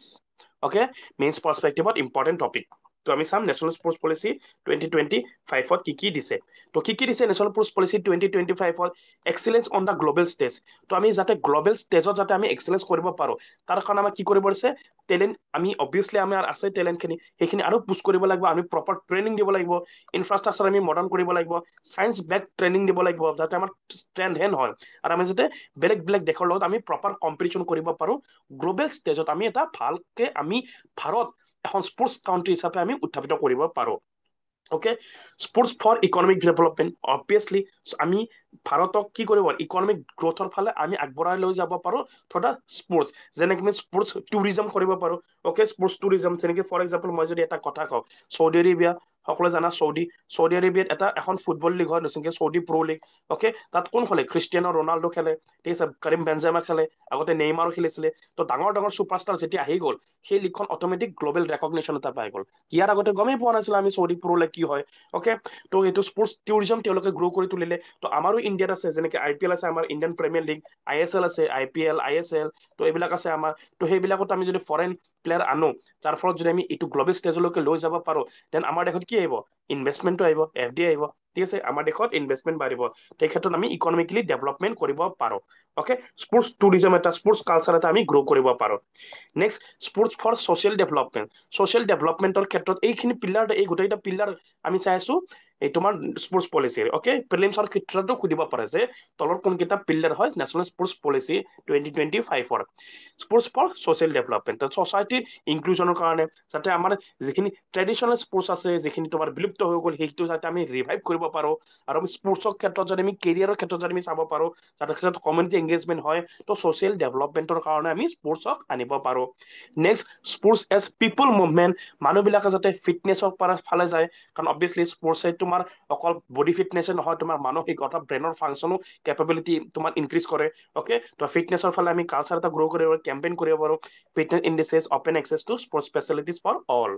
okay mains পাৰ্চপেক্টিভত ইম্পৰ্টেণ্ট টপিক তো আমি চাম নেশ্যনেল স্পৰ্টছ পলিচি 2025ত কি দিছে তো কি দিছে নেশ্যনেল স্পৰ্টছ পলিচি 2025ত excellence on the global stage তো আমি যাতে গ্ল'বেল ষ্টেজত যাতে আমি এক্সেলেঞ্চ কৰিব পাৰো তাৰ কাৰণে আমাক কি কৰিব দিছে টেলেণ্ট আমি অবভিয়াছলি আমাৰ আছে টেলেণ্টখিনি সেইখিনি আৰু পুছ কৰিব লাগিব আমি প্ৰপাৰ ট্ৰেইনিং দিব লাগিব ইনফ্ৰাষ্ট্ৰাকচাৰ আমি মডাৰ্ণ কৰিব লাগিব চায়েন্স বেক ট্ৰেইনিং দিব লাগিব যাতে আমাৰ ষ্ট্ৰেণ্ড হেণ্ড হয় আৰু আমি যাতে বেলেগ বেলেগ দেশৰ লগত আমি প্ৰপাৰ কম্পিটিশ্যন কৰিব পাৰো গ্ল'বেল ষ্টেজত আমি এটা ভালকে আমি ভাৰত এখন স্পৰ্টছ কাউণ্ট্ৰি হিচাপে আমি উত্থাপিত কৰিব পাৰো okay sports for economic development obviously আমি ভাৰতক কি কৰিব ইকনমিক গ্ৰোথৰ ফালে আমি আগবঢ়াই লৈ যাব পাৰো থ্ৰু দ্য স্পৰ্টছ যেনেকে আমি স্পৰ্টছ টুৰিজম কৰিব পাৰো অকে স্পৰ্টছ টুৰিজম যেনেকে ফৰ এক্সাম্পল মই যদি এটা কথা কওঁ চৌদি আৰবিয়া সকলোৱে জানা চৌদি আৰবিয়াত এখন ফুটবল লীগ হয় নতুনকে চৌদি প্ৰ' লীগ অকে তাত কোন খেলে ক্ৰিষ্টিয়ানো ৰনাল্ডো খেলে ঠিক আছে কৰিম বেনজেমা খেলে আগতে নেইমাৰো খেলিছিলে তো ডাঙৰ ডাঙৰ ছুপাৰষ্টাৰ যেতিয়া আহি গ'ল সেই লীগখন অট'মেটিক গ্ল'বেল ৰেকগনেশ্যন এটা পাই গ'ল ইয়াৰ আগতে গমেই পোৱা নাছিলে আমি চৌদি প্ৰ' লীগ কি হয় অকে তো এইটো স্পৰ্টছ টুৰিজম তেওঁলোকে গ্ৰ' কৰি তুলিলে তো আমাৰো ইণ্ডিয়াত আছে যেনেকে IPL আছে আমাৰ ইণ্ডিয়ান প্ৰিমিয়াৰ লীগ ISL আছে IPL ISL তো এইবিলাক আছে আমাৰ তো সেইবিলাকত আমি যদি ফৰেন প্লেয়াৰ আনো যাৰ ফলত যদি আমি এইটো গ্ল'বেল ষ্টেজলৈকে লৈ যাব পাৰো দেন আমাৰ দেশত কি আহিব ইনভেষ্টমেণ্টটো আহিব FDI আহিব ঠিক আছে আমাৰ দেশত ইনভেষ্টমেণ্ট বাঢ়িব সেই ক্ষেত্ৰত আমি ইকনমিকেলি ডেভেলপমেণ্ট কৰিব পাৰো অকে স্পৰ্টছ টুৰিজম এটা স্পৰ্টছ কালচাৰ এটা আমি গ্ৰ' কৰিব পাৰো নেক্সট স্পৰ্টছ ফৰ ছ'চিয়েল ডেভেলপমেণ্টৰ ক্ষেত্ৰত এইখিনি পিলাৰ এই গোটেইকেইটা পিলাৰ আমি চাই আছো এই তোমাৰ স্পৰ্টছ পলিচিৰ অকে প্ৰিলিমছৰ ক্ষেত্ৰতো সুধিব পাৰে যে তলৰ কোনকেইটা পিলাৰ হয় national sports policy 2025 sports for social development ছ'চাইটিৰ ইনক্লুজনৰ কাৰণে যাতে আমাৰ যিখিনি ট্ৰেডিশ্যনেল স্পৰ্টছ আছে যিখিনি তোমাৰ বিলুপ্ত হৈ গ'ল সেইটো যাতে আমি ৰিভাইভ কৰিব পাৰো আৰু আমি স্পৰ্টছৰ ক্ষেত্ৰত যদি আমি কেৰিয়াৰৰ ক্ষেত্ৰত যদি আমি চাব পাৰো যাতে ক্ষেত্ৰত কমিউনিটি এংগেজমেণ্ট হয় তো ছ'চিয়েল ডেভেলপমেণ্টৰ কাৰণে আমি স্পৰ্টছক আনিব পাৰো নেক্সট স্পৰ্টছ এজ পিপল মুভমেণ্ট মানুহবিলাকে যাতে ফিটনেছৰ ফালে যায় কাৰণ অবভিয়াছলি স্পৰ্টছে তোমাৰ অকল বডি ফিটনেছে নহয় তোমাৰ মানসিকতা ব্ৰেইনৰ ফাংচনো কেপাবিলিটি তোমাৰ ইনক্ৰিজ কৰে অকে তো ফিটনেছৰ ফালে আমি কালচাৰ এটা গ্ৰ' কৰিব পাৰো কেম্পেইন কৰিব পাৰো fitness indices open access to sports facilities for all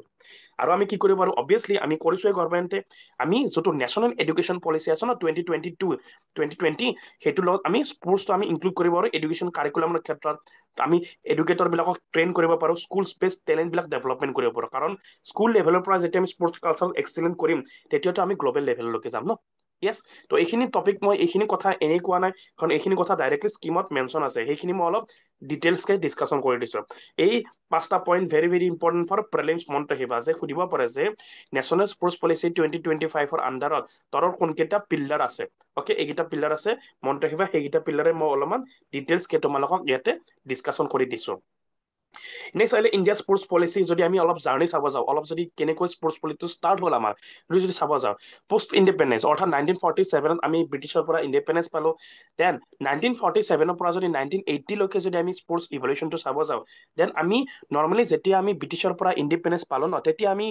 আৰু আমি কি কৰিব পাৰো অবভিয়াছলি আমি কৰিছোৱে গভৰ্ণমেণ্টে আমি যিটো নেশ্যনেল এডুকেশ্যন পলিচি আছে ন 2020 সেইটোৰ লগত আমি স্পৰ্টছটো আমি ইনক্লুড কৰিব পাৰো এডুকেশ্যন কাৰিকুলামৰ ক্ষেত্ৰত আমি এডুকেটৰবিলাকক ট্ৰেইন কৰিব পাৰো স্কুল বেছ টেলেণ্টবিলাক ডেভেলপমেণ্ট কৰিব পাৰো কাৰণ স্কুল লেভেলৰ পৰা যেতিয়া আমি স্পৰ্টছ কালচাৰ এক্সিলেণ্ট কৰিম তেতিয়াতো আমি গ্ল'বেল লেভেললৈকে যাম ন য়েছ তো এইখিনি টপিক মই এইখিনি কথা এনেই কোৱা নাই কাৰণ এইখিনি কথা ডাইৰেক্টলি স্কিমত মেনশ্যন আছে সেইখিনি মই অলপ ডিটেইলছকে ডিছকাশ্যন কৰি দিছোঁ এই 5টা point very very important for prelims মনত ৰাখিবা যে সুধিব পাৰে যে নেশ্যনেল স্পৰ্টছ পলিচি 2025ৰ আণ্ডাৰত তলৰ কোনকেইটা পিল্লাৰ আছে অকে এইকেইটা পিল্লাৰ আছে মনত ৰাখিবা সেইকেইটা পিল্লাৰে মই অলপমান ডিটেইলছকে তোমালোকক ইয়াতে ডিছকাশ্যন কৰি দিছো নেক্সট আহিলে ইণ্ডিয়া স্পৰ্টছ পলিচি যদি আমি অলপ জাৰ্নি চাব যাওঁ অলপ যদি কেনেকৈ স্পৰ্টছ পলিচিটো ষ্টাৰ্ট হ'ল আমাৰ সেইটো যদি চাব যাওঁ পোষ্ট ইণ্ডিপেণ্ডেঞ্চ অৰ্থাৎ 1947ত আমি ব্ৰিটিছৰ পৰা ইণ্ডিপেণ্ডেঞ্চ পালো দেন 1947ৰ পৰা যদি 1980লৈকে যদি আমি স্পৰ্টছ ইভলিউশ্যনটো চাব যাওঁ দেন আমি নৰ্মেলি যেতিয়া আমি ব্ৰিটিছৰ পৰা ইণ্ডিপেণ্ডেঞ্চ পালো ন তেতিয়া আমি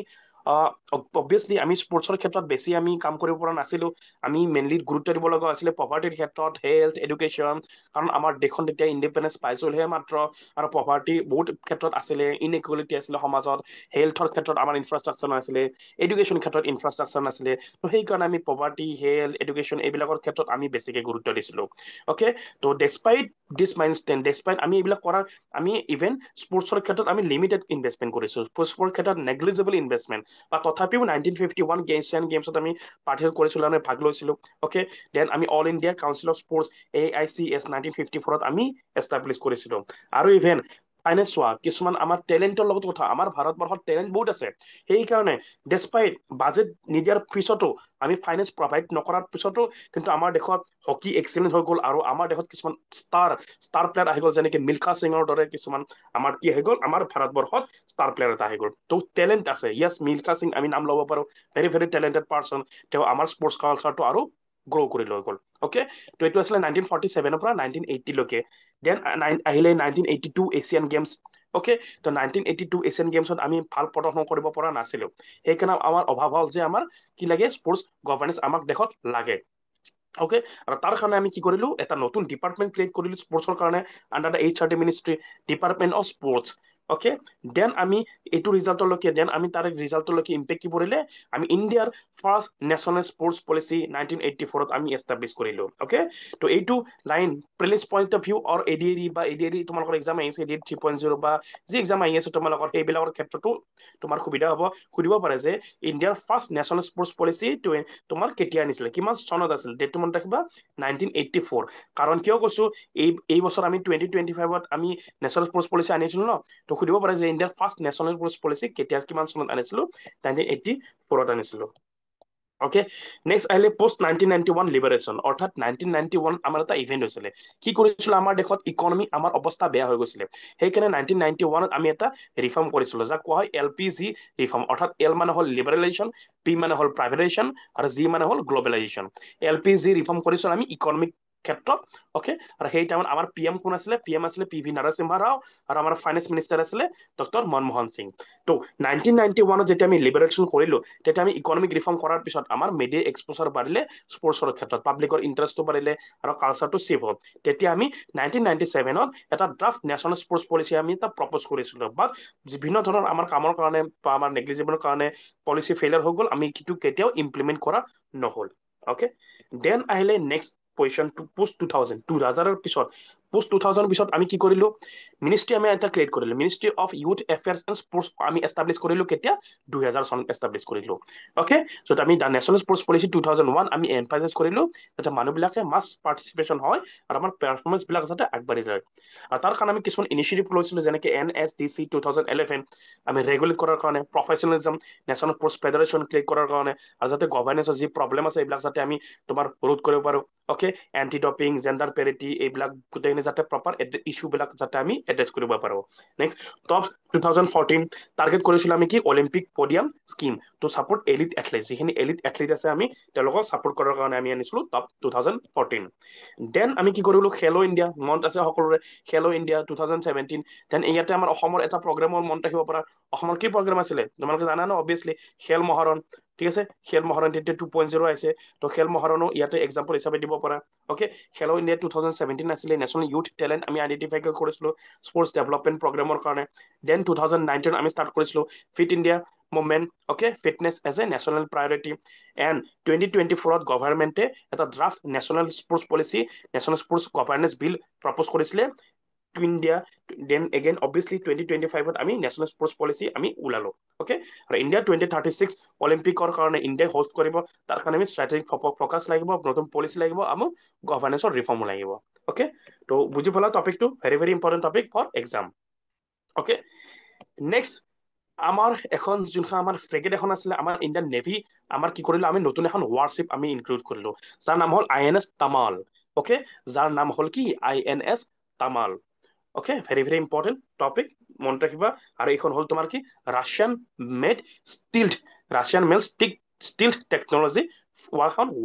অবভিয়াছলি আমি স্পৰ্টছৰ ক্ষেত্ৰত বেছি আমি কাম কৰিব পৰা নাছিলো আমি মেইনলি গুৰুত্ব দিব লগা আছিলে পভাৰ্টিৰ ক্ষেত্ৰত হেল্থ এডুকেশ্যন কাৰণ আমাৰ দেশখন তেতিয়া ইণ্ডিপেণ্ডেঞ্চ পাইছিলহে মাত্ৰ আৰু পভাৰ্টি বহুত ক্ষেত্ৰত আছিলে ইনইকুৱেলিটি আছিলে সমাজত হেল্থৰ ক্ষেত্ৰত আমাৰ ইনফ্ৰাষ্ট্ৰাকচাৰ নাছিলে এডুকেশ্যন ক্ষেত্ৰত ইনফ্ৰাষ্ট্ৰাকচাৰ নাছিলে তো সেইকাৰণে আমি পভাৰ্টি হেল্থ এডুকেশ্যন এইবিলাকৰ ক্ষেত্ৰত আমি বেছিকে গুৰুত্ব দিছিলো অ'কে তো ডেছপাইট দিছ মাইলষ্টেন ডেছপাইট আমি এইবিলাক কৰাৰ আমি ইভেন স্পৰ্টছৰ ক্ষেত্ৰত আমি লিমিটেড ইনভেষ্টমেণ্ট কৰিছো স্পৰ্টছৰ ক্ষেত্ৰত নেগলিজেবল ইনভেষ্টমেণ্ট বা তথাপিও 1951 গেমছত আমি পাৰ্টিচিপেট কৰিছিলো আমি ভাগ লৈছিলো অ'কে দেন আমি all India council of sports AICS 1954 আমি এষ্টাব্লিছ কৰিছিলো আৰু ইভেন ফাইনেন্স চোৱা কিছুমান আমাৰ টেলেণ্টৰ লগত কথা আমাৰ ভাৰতবৰ্ষত টেলেণ্ট বহুত আছে সেইকাৰণে ডেছপাইট বাজেট নিদিয়াৰ পিছতো আমি ফাইনেন্স প্ৰভাইড নকৰাৰ পিছতো কিন্তু আমাৰ দেশত হকী এক্সিলেণ্ট হৈ গ'ল আৰু আমাৰ দেশত কিছুমান ষ্টাৰ প্লেয়াৰ আহি গ'ল যেনেকে মিল্খা সিঙৰ দৰে কিছুমান আমাৰ কি আহি গ'ল আমাৰ ভাৰতবৰ্ষত ষ্টাৰ প্লেয়াৰ এটা আহি গ'ল তো টেলেণ্ট আছে য়েছ মিল্খা সিং আমি নাম ল'ব পাৰো ভেৰি ভেৰি টেলেণ্টেড পাৰ্চন তেওঁ আমাৰ স্পৰ্টছ কালচাৰটো আৰু গ্ৰ' কৰি লৈ গ'ল অ'কে তো এইটো আছিলে 1947 পৰা 1980 লৈকে দেন আহিলে 1982 এছিয়ান গেমছ অ'কে তো 1982 এছিয়ান গেমছত আমি ভাল প্ৰদৰ্শন কৰিব পৰা নাছিলো সেইকাৰণে আমাৰ অভাৱ হ'ল যে আমাৰ কি লাগে স্পৰ্টছ গভৰ্নেন্স আমাক দেশত লাগে অ'কে আৰু তাৰ কাৰণে আমি কি কৰিলো এটা নতুন ডিপাৰ্টমেণ্ট ক্ৰিয়েট কৰিলো স্পৰ্টছৰ কাৰণে under the HRD ministry department of sports okay then আমি এইটো ৰিজাল্টলৈকে দেন আমি তাৰ ৰিজাল্টলৈকে ইম্পেক্ট কি পৰিলে আমি ইণ্ডিয়াৰ ফাৰ্ষ্ট নেশ্যনেল স্পৰ্টছ পলিচি 1984 আমি এষ্টাব্লিছ কৰিলো অ'কে তো এইটো line prelims point of view or ADAD বা ADAD তোমালোকৰ এক্সাম আহি আছে ADAD 3.0 বা যি এক্সাম আহি আছে তোমালোকৰ সেইবিলাকৰ ক্ষেত্ৰতো তোমাৰ সুবিধা হ'ব সুধিব পাৰে যে ইণ্ডিয়াৰ ফাৰ্ষ্ট নেশ্যনেল স্পৰ্টছ পলিচি তোমাৰ কেতিয়া আনিছিলে কিমান চনত আছিল ডেটটো মনত ৰাখিবা 1984 কাৰণ কিয় কৈছো এই বছৰ আমি 2025ত আমি নেশ্যনেল স্পৰ্টছ পলিচি আনিছিলো ন তো সুধিব পাৰে যে ইণ্ডিয়াৰ ফাৰ্ষ্ট নেশ্যনেল স্পৰ্টছ পলিচি কেতিয়া কিমান চনত আনিছিলো 1984ত আনিছিলো অ'কে নেক্সট আহিলে পোষ্ট 1991 লিবাৰেশ্যন অৰ্থাৎ 1991 আমাৰ এটা ইভেণ্ট হৈছিলে কি কৰিছিলো আমাৰ দেশত ইকনমি আমাৰ অৱস্থা বেয়া হৈ গৈছিলে সেইকাৰণে 1991ত আমি এটা ৰিফৰ্ম কৰিছিলো যাক কোৱা হয় LPG ৰিফৰ্ম অৰ্থাৎ এল মানে হ'ল লিবাৰেলাইজেশ্যন পি মানে হ'ল প্ৰাইভেটাইজেশ্যন আৰু জি মানে হ'ল গ্ল'বেলাইজেশ্যন LPG ৰিফৰ্ম কৰিছিলো আমি ইকনমিক ক্ষেত্ৰত অ'কে আৰু সেই টাইমত আমাৰ PM কোন আছিলে PM আছিলে PV নৰসিম্হা ৰাও আৰু আমাৰ ফাইনেন্স মিনিষ্টাৰ আছিলে ডক্টৰ মনমোহন সিং তো 1991ত যেতিয়া আমি লিবাৰেশ্যন কৰিলো তেতিয়া আমি ইকনমিক ৰিফৰ্ম কৰাৰ পিছত আমাৰ মিডিয়া এক্সপ'জাৰ বাঢ়িলে স্পৰ্টছৰ ক্ষেত্ৰত পাব্লিকৰ ইণ্টাৰেষ্টটো বাঢ়িলে আৰু কালচাৰটো ছেভ হ'ল তেতিয়া আমি 1997ত এটা ড্ৰাফ্ট নেশ্যনেল স্পৰ্টছ পলিচি আমি এটা প্ৰপ'জ কৰিছিলো বাট বিভিন্ন ধৰণৰ আমাৰ কামৰ কাৰণে বা আমাৰ নেগলিজিবলৰ কাৰণে পলিচি ফেইলাৰ হৈ গ'ল আমি কিন্তু কেতিয়াও ইমপ্লিমেণ্ট কৰা নহ'ল অ'কে দেন আহিলে নেক্সট পজিশ্যন পোষ্ট 2000ৰ পিছত পোষ্ট 2000 পিছত আমি কি কৰিলো মিনিষ্ট্ৰী আমি এটা ক্ৰিয়েট কৰিলো ministry of youth affairs and sports আমি এষ্টাব্লিছ কৰিলো কেতিয়া 2000 চনত এষ্টাব্লিছ কৰিলো অ'কে চ' আমি দ্য নেশ্যনেল স্পৰ্টছ পলিচি 2001 আমি এমফাচাইজ কৰিলো যাতে মানুহবিলাকে মাছ পাৰ্টিচিপেশ্যন হয় আৰু আমাৰ পাৰফৰ্মেঞ্চ বিলাক যাতে আগবাঢ়ি যায় আৰু তাৰ কাৰণে আমি কিছুমান ইনিচিয়েটিভ লৈছিলো যেনেকে NSDC 2011 আমি ৰেগুলেট কৰাৰ কাৰণে professionalism national sports federation create কৰাৰ কাৰণে আৰু যাতে গভৰ্নেন্সৰ যি প্ৰব্লেম আছে এইবিলাক যাতে আমি তোমাৰ ৰোধ কৰিব পাৰো okay anti doping gender parity এইবিলাক গোটেইখিনি যাতে প্ৰপাৰ ইছ্যুবিলাক যাতে আমি এড্ৰেছ কৰিব পাৰো নেক্সট টপ 2014 টাৰ্গেট কৰিছিলো আমি কি Olympic podium scheme to support elite athlete যিখিনি এলিট এথলেট আছে আমি তেওঁলোকক ছাপৰ্ট কৰাৰ কাৰণে আমি আনিছিলো টপ 2014 দেন আমি কি কৰিলো খেলো ইণ্ডিয়া মনত আছে সকলোৰে খেলো ইণ্ডিয়া 2017 দেন ইয়াতে আমাৰ অসমৰ এটা প্ৰগ্ৰেমৰ মনত ৰাখিব পৰা অসমৰ কি প্ৰগ্ৰেম আছিলে তোমালোকে জানা ন অবভিয়াছলি খেল মহাৰণ ঠিক আছে খেল মহাৰণ তেতিয়া 2.0 আহিছে তো খেল মহাৰণো ইয়াতে এক্সাম্পল হিচাপে দিব পৰা অ'কে খেলো ইণ্ডিয়া 2017 আছিলে নেশ্যনেল ইউথ টেলেণ্ট আমি আইডেণ্টিফাই কৰিছিলো স্পৰ্টছ ডেভেলপমেণ্ট প্ৰগ্ৰেমৰ কাৰণে দেন 2019 আমি ষ্টাৰ্ট কৰিছিলো fit India movement okay fitness as a national priority and 2024ত গভৰ্ণমেণ্টে এটা draft national sports policy national sports governance bill propose কৰিছিলে to India then again obviously 2025ত আমি নেশ্যনেল স্পৰ্টছ পলিচি আমি ওলালো অ'কে আৰু ইণ্ডিয়া 2036 অলিম্পিকৰ কাৰণে ইণ্ডিয়াই হোষ্ট কৰিব তাৰ কাৰণে আমি ষ্ট্ৰেটেজিক ফ'কাছ লাগিব নতুন পলিচি লাগিব আৰু গভৰ্নেন্সৰ ৰিফৰ্মো লাগিব অ'কে তো বুজি পালা টপিকটো very very important topic for exam okay next আমাৰ এখন যোনখন আমাৰ ফ্ৰেগেট এখন আছিলে আমাৰ ইণ্ডিয়ান নেভি আমাৰ কি কৰিলো আমি নতুন এখন ৱাৰশ্বিপ আমি ইনক্লুড কৰিলো যাৰ নাম হ'ল INS তামাল অ'কে যাৰ নাম হ'ল কি INS Tamal okay very very important topic মনত ৰাখিবা আৰু এইখন হ'ল তোমাৰ কি Russian made stealth technology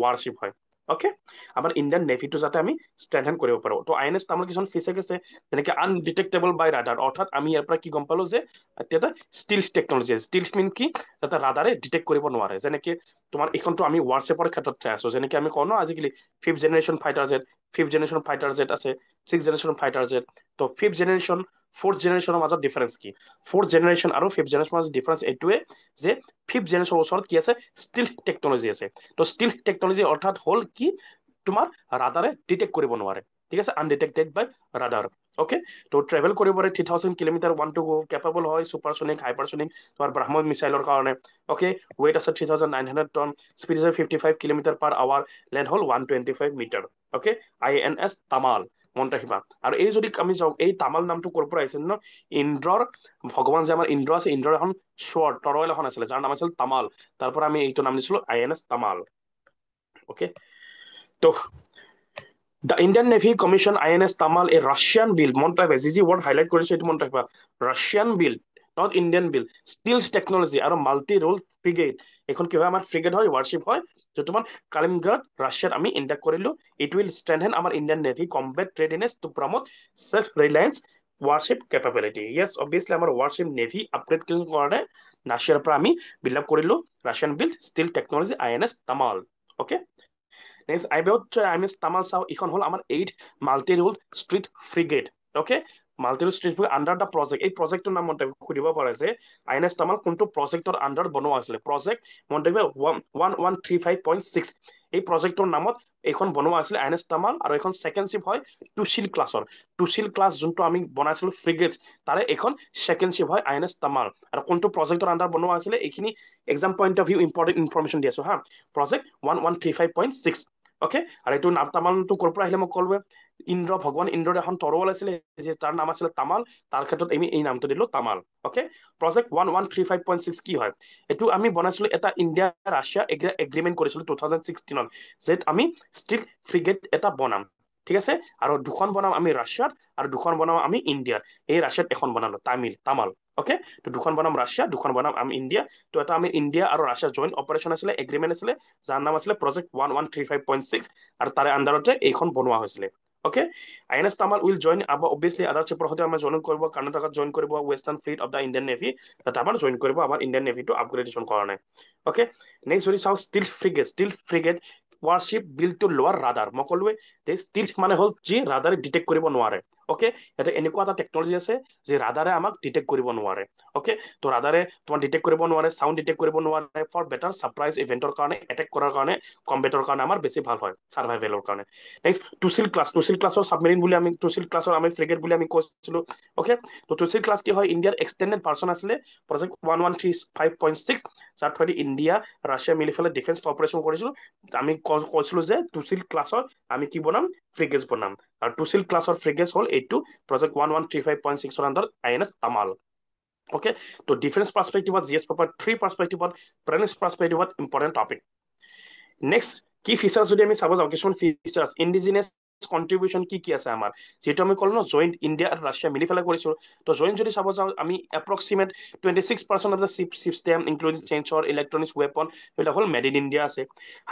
warship হয় ওকে আমাৰ ইণ্ডিয়ান নেভিটো যাতে আমি ষ্ট্ৰেংথেন কৰিব পাৰো তো INS তামাল কিছুমান ফিচাৰ আছে যেনেকে আনডিটেক্টেবল বাই ৰাডাৰ অৰ্থাৎ আমি ইয়াৰ পৰা কি গম পালো যে এটা ষ্টিল টেকনলজি ষ্টিল মিন কি যাতে ৰাডাৰে ডিটেক্ট কৰিব নোৱাৰে যেনেকে তোমাৰ এইখনটো আমি হোৱাটছএপৰ ক্ষেত্ৰত চাই আছো যেনেকে আমি কওঁ ন আজিকালি 5th generation fighter jet 5th generation fighter jet আছে 6th জেনাৰেশ্যন ফাইটাৰ জেট তো 5th জেনাৰেশ্যন 4th জেনাৰেশ্যনৰ মাজত ডিফাৰেন্স কি 4th জেনাৰেশ্যন আৰু 5th জেনাৰেশ্যনৰ মাজত ডিফাৰেন্স এইটোৱে যে 5th জেনাৰেশ্যনৰ ওচৰত কি আছে ষ্টিল টেকনলজি আছে তো ষ্টিল টেকনলজি অৰ্থাৎ হ'ল কি তোমাৰ ৰাডাৰে ডিটেক্ট কৰিব নোৱাৰে ঠিক আছে আনডিটেক্টেড বাই ৰাডাৰ ওকে তো ট্ৰেভেল কৰিব পাৰে 3000 kilometre one to go capable হয় সুপাৰসনিক হাইপাৰসনিক তোমাৰ ব্ৰাহ্মছ মিছাইলৰ কাৰণে ওকে ৱেইট আছে 3900 টন স্পীড আছে 55 কিলোমিটাৰ পাৰ আৱাৰ লেন্থ হ'ল 125 মিটাৰ ওকে INS তামাল মনত ৰাখিবা আৰু এই যদি আমি যাওঁ এই তামাল নামটো ক'ৰ পৰা আহিছিল ন ইন্দ্ৰৰ ভগৱান যে আমাৰ ইন্দ্ৰ আছে ইন্দ্ৰৰ এখন শ্বৰ্ট তৰোৱাল এখন আছিলে যাৰ নাম আছিল তামাল তাৰ পৰা আমি এইটো নাম দিছিলো INS তামাল ওকে তো The Indian Navy commissioned INS Tamal, a Russian built, মনত রাখবা যি word highlight করেছে এটো মনত রাখবা Russian built, not Indian built, stealth technology আৰু মাল্টি ৰোল ফ্ৰিগেট এখন কি হয় আমাৰ ফ্ৰিগেট হয় ওয়াৰশিপ হয় যে তোমাৰ কালিমগাৰ্ড ৰাশিয়াৰ আমি ইন্ডাক্ট কৰিলো ইট উইল স্ট্ৰেংথেন আমাৰ Indian navy combat readiness to promote self reliance warship capability yes obviously আমাৰ warship navy আপগ্ৰেড কাৰণে ৰাশিয়াৰ পৰা আমি বিল্ড আপ কৰিলো Russian built steel technology INS Tamal okay Next, I built INS Tamal Sao Ikon Hol Amar 8 multi-rule street frigate. Okay? Multi-rule street frigate under the project. A project to Namonte Kudiva Parase, INS Tamal Kuntu project or under Bono Asle. Project Montego 1135.6. এই প্ৰজেক্টৰ নামত এইখন বনোৱা আছিল INS Tamal আৰু এখন second ship হয় টুশিল ক্লাছৰ টুশিল ক্লাছ যোনটো আমি বনাইছিলো ফ্ৰিগেটছ তাৰে এখন সেকেন্ড শিপ হয় INS তামাল আৰু কোনটো প্ৰজেক্টৰ আন্ডাৰ বনোৱা আছিল এইখিনি exam point of view important information দি আছো হা প্ৰজেক্ট 1135.6 ওকে আৰু এইটো নাম তামালটো ক'ৰ পৰা আহিলে মই ক'লোৱে ইন্দ্ৰ ভগৱান ইন্দ্ৰৰ এখন তৰোৱাল আছিলে যে তাৰ নাম আছিলে তামাল তাৰ ক্ষেত্ৰত আমি এই নামটো দিলো তামাল ওকে প্ৰজেক্ট 1135.6 কি হয় এইটো আমি বনাইছিলো এটা ইণ্ডিয়া ৰাছিয়া এগ্ৰিমেণ্ট কৰিছিলো 2016 যে আমি ষ্টিল ফ্ৰিগেট এটা বনাম ঠিক আছে আৰু দুখন বনাম আমি ৰাছিয়াত আৰু দুখন বনাম আমি ইণ্ডিয়াত এই ৰাছিয়াত এখন বনালো তামাল ওকে তো দুখন বনাম ৰাছিয়া দুখন বনাম আমি ইণ্ডিয়া তো এটা আমি ইণ্ডিয়া আৰু ৰাছিয়া জইণ্ট অপাৰেশ্যন আছিলে এগ্ৰিমেণ্ট আছিলে যাৰ নাম আছিলে প্ৰজেক্ট 1135.6 আৰু তাৰে আন্ডাৰতে এইখন বনোৱা হৈছিলে okay INS Tamal will join obviously other শিপৰ সৈতে আমাৰ জইন কৰিব কৰ্ণাটকত জইন কৰিব western fleet of the Indian navy তাত আমাৰ জইন কৰিব আমাৰ ইণ্ডিয়ান নেভিটো আপগ্ৰেডেশ্যন কাৰণে ওকে নেক্সট যদি চাওঁ steel frigate warship built to lower radar মই ক'লোৱে ষ্টিল মানে হ'ল যি ৰাডাৰে ডিটেক্ট কৰিব নোৱাৰে ওকে এটা এনেকুৱা এটা টেকনলজি আছে যে ৰাডাৰে আমাক ডিটেক্ট কৰিব নোৱাৰে ওকে তো ৰাডাৰে তোমাৰ ডিটেক্ট কৰিব নোৱাৰে সাউন্ড ডিটেক্ট কৰিব নোৱাৰে ফৰ বেটাৰ সাৰপ্ৰাইজ ইভেন্টৰ কাৰণে এটেক কৰাৰ কাৰণে কম্বেটৰ কাৰণে আমাৰ বেছি ভাল হয় সাৰ্ভাইভেলৰ কাৰণে নেক্সট টুশিল ক্লাছৰ সাবমেৰিন বুলি আমি টুশিল ক্লাছৰ আমি ফ্ৰিগেট বুলি আমি কৈছিলো ওকে তো টুশিল ক্লাছ কি হয় ইণ্ডিয়াৰ এক্সটেণ্ডেড ভাৰ্চন আছিলে প্ৰজেক্ট 1135.6 যাৰ থ্ৰুদি ইণ্ডিয়া ৰাছিয়া মিলি পেলাই ডিফেন্স কৰ্পৰেশ্যন কৰিছিলো আমি কৈছিলো যে টুশিল ক্লাছৰ আমি কি বনাম ফ্ৰিগেটছ বনাম আৰু টুশিল ক্লাছৰ ফ্ৰিগেটছ হ'ল এইটো project 1135.6 under INS Tamal okay তো ডিফেন্স পাৰ্সপেক্টিভত জিএছ পেপাৰ 3 পাৰ্সপেক্টিভত প্ৰিলিমছ পাৰ্সপেক্টিভত ইম্পৰ্টেণ্ট টপিক নেক্সট কি ফিচাৰ যদি আমি চাব যাওঁ কিছুমান ফিচাৰ্ছ ইণ্ডিজিনাছ কন্ট্ৰিবিউশন কি আছে আমাৰ যেটো আমি কলো ন জইন্ট ইণ্ডিয়া আৰু ৰাছিয়া মিলি পেলাই কৰিছো তো জইন্ট যদি চাব যাওঁ আমি approximate 26% of the ship system including sensor electronics weapon এটা হ'ল মেড ইন ইণ্ডিয়া আছে